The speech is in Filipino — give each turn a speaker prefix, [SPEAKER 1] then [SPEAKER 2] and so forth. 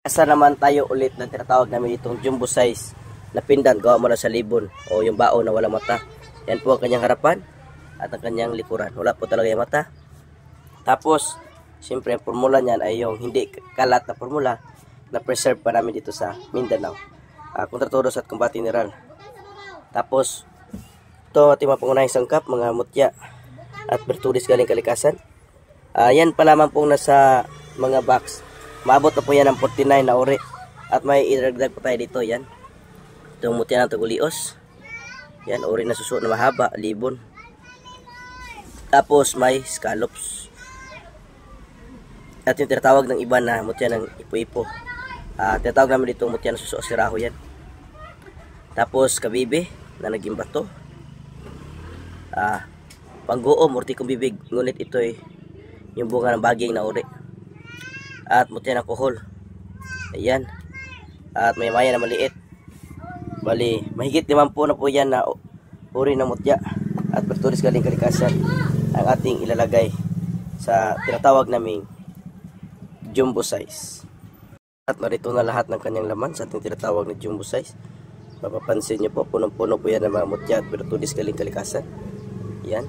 [SPEAKER 1] Asa naman tayo ulit na tinatawag namin itong jumbo size na pindan gawa mula sa libon o yung bao na walang mata. Yan po ang kanyang harapan at ang kanyang likuran. Wala po talaga yung mata. Tapos, siyempre ang formula niyan ay yung hindi kalat na formula na preserve pa namin dito sa Mindanao. Contratoros at Combatineral. Tapos, ito ating mga pangunahing sangkap, mga mutya at bertudis galing kalikasan. Yan pa lamang pong nasa mga box. Maabot na po yan ng 49 na ori. At may idagdag pa tayo dito, yan. Itong mutya ng tagulios. Yan, ori na suso na mahaba, libon. Tapos may scallops. At yung tinatawag ng iba na mutya ng ipo-ipo. Tinatawag namin dito mutya ng suso, siraho yan. Tapos kabibe na naging bato. Panggoom, murtikong bibig. Ngunit ito ay yung bunga ng baging na uri. At mutya ng kuhol. Ayan. At may maya na maliit. Bali, mahigit 50 na po yan na uri ng mutya. At bertudis galing kalikasan ang ating ilalagay sa tinatawag naming jumbo size. At narito na lahat ng kanyang laman sa ating tinatawag na jumbo size. Mapapansin nyo po, punong-puno po yan ng mga mutya at bertudis galing kalikasan. Yan.